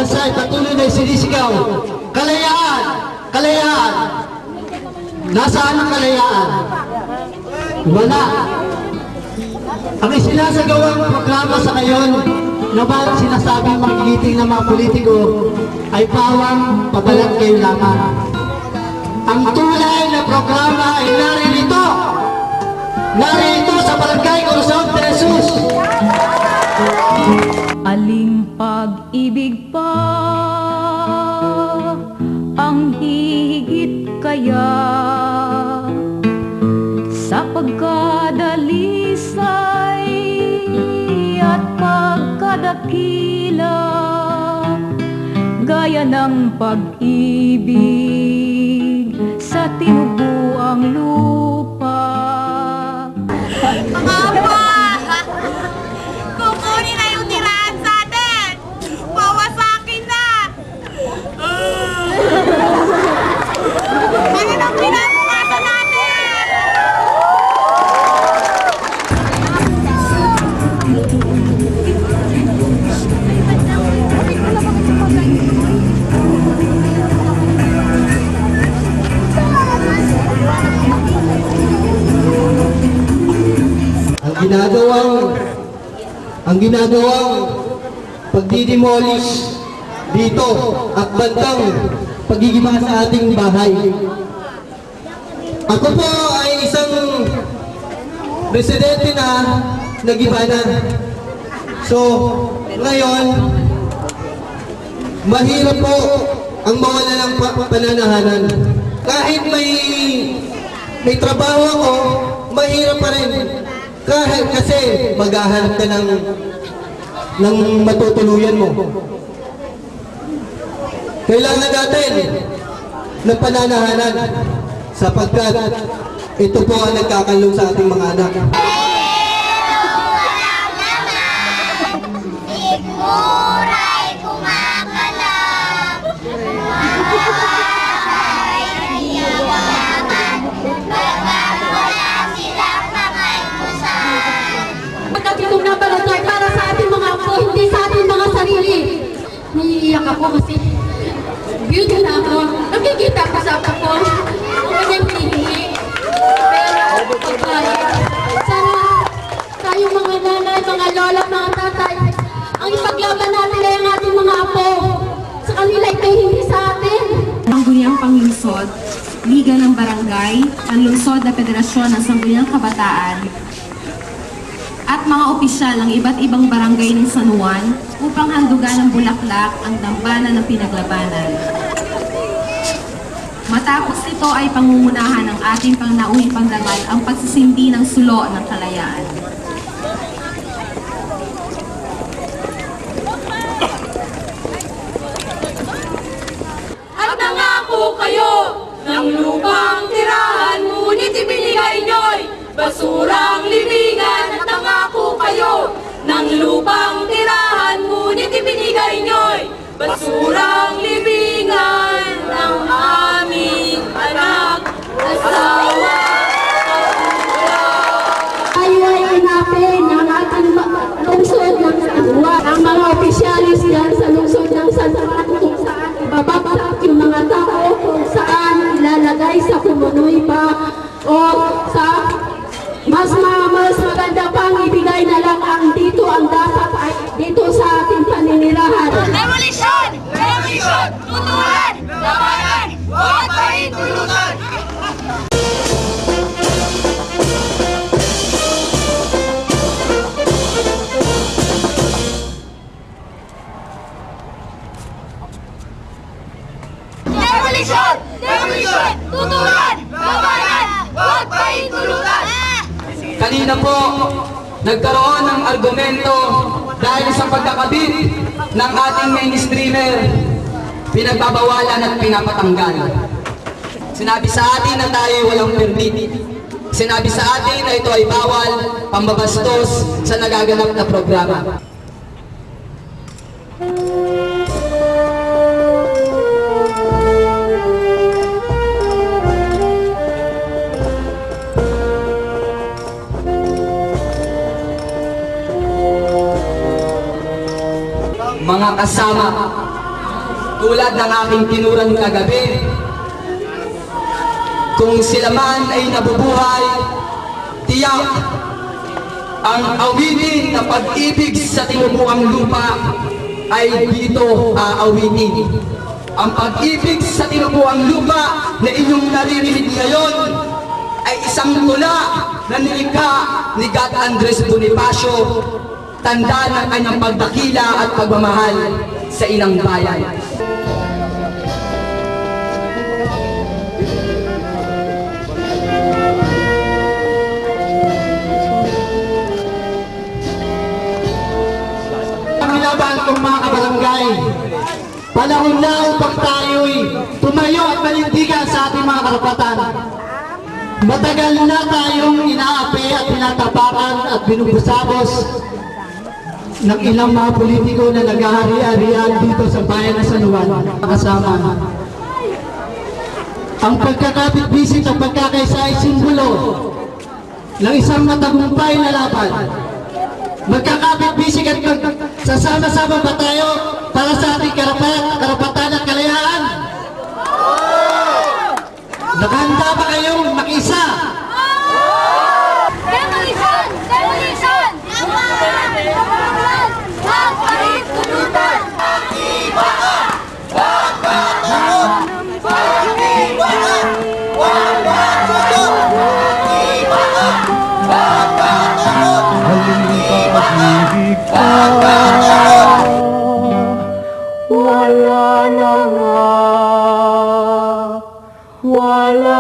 bansa ay patuloy na sinisigaw. Kalayaan! Kalayaan! Nasaan ang kalayaan? Wala. Ang isinasagawang programa sa ngayon na ba sinasabing magigiting ng mga politiko ay pawang pabalat kayo lamang. Ang tunay na programa ay naririto. Naririto sa Barangay Corazon de Jesus. Aling pag-ibig pa ang hihigit kaya sa pagkadalisay at pagkadakila gaya ng pag-ibig sa tinubuang lupa. Kukunin na yung tirahan sa atin! Pawasakin na! Ano nang pinabukasan natin? Ang ginagawang pagdidemolish dito at bantang pagigiba sa ating bahay. Ako po ay isang residente na nagiba na. So, ngayon, mahirap po ang mawala ng pananahanan. Kahit may trabaho ako, mahirap pa rin. Kahit kasi maghahanap ka ng matutuluyan mo. Kailangan natin ng pananahanan sapagkat ito po ang nagkakalong sa ating mga anak. Ikmuray kumakalam, ay yayaman, bagang wala silang makaipusan. Pagkat itong nabalatay para sa ating mga apo, hindi sa ating mga sarili. Naiiyak ako kasi beauty na ako. Nakikita ko sa apo ko. Ang kanyang pinihingi. Pero pagbayad. Sana tayong mga nanay, mga lola, mga tatay, ang ipaglaban natin ay ang ating mga apo. Sa kanila ito'y hindi sa atin. Sangguniang Panglungsod, Liga ng Barangay, Panlungsod na Federasyon ng Sangguniang Kabataan, at mga opisyal ng iba't ibang barangay ng San Juan upang handugan ng bulaklak ang dambana ng pinaglabanan. Matapos ito ay pangungunahan ng ating pangnauhing pangdamal ang pagsisindi ng sulo ng kalayaan. At nangako kayo ng lupang tirahan, ngunit ibinigay nyo'y basurang libingan. At nangako kayo ng lupang tirahan, ngunit ibinigay nyo'y basurang libingan ng aming anak, asawa. Tayo ay inapin ng ating lungsod ng San Juan. Ang mga opisyalis yan sa lungsod ng San Juan kung saan ibabagsak yung mga tao, kung saan ilalagay sa kumunoy pa o sa mas maganda pang ibigay na lang ang dito ang dapat ay dito sa ating paninirahan. Revolusyon! Revolusyon! Tutulan! Labanan! Huwag pahintulutan! Revolusyon! Revolusyon! Tutulan! Labanan! Huwag pahintulutan! Kanina po, nagkaroon ng argumento dahil sa pagkakabit ng ating mainstreamer, pinagbabawalan at pinapatanggal. Sinabi sa atin na tayo walang permit. Sinabi sa atin na ito ay bawal, pambabastos sa nagaganap na programa. Mga kasama, tulad ng aking tinuran kagabi. Kung sila man ay nabubuhay, tiyak ang awitin na pag-ibig sa tinubuang lupa ay dito aawitin. Ang pag-ibig sa tinubuang lupa na inyong naririnig ngayon ay isang tula na nilikha ni God Andres Bonifacio, tanda ng kanyang pagdakila at pagmamahal sa inang bayan. Laban kong mga kabarangay, panahon na upang tayo'y tumayo at manindigan sa ating mga karapatan. Matagal na tayong inaapi at tinatapakan at binubusabos ng ilang mga politiko na naghahari-harian dito sa bayan ng San Juan kasama. Ang pagkakapit-bisit at pagkakaisa ay simbolo ng isang matagumpay na laban. Magkakapit-bisig at sasama-sama ba tayo para sa ating karapatan at kalayaan? Nakahanda ba kayong makiisa? Demolition! Demolition! Magpahintulutan! Wala na nga, wala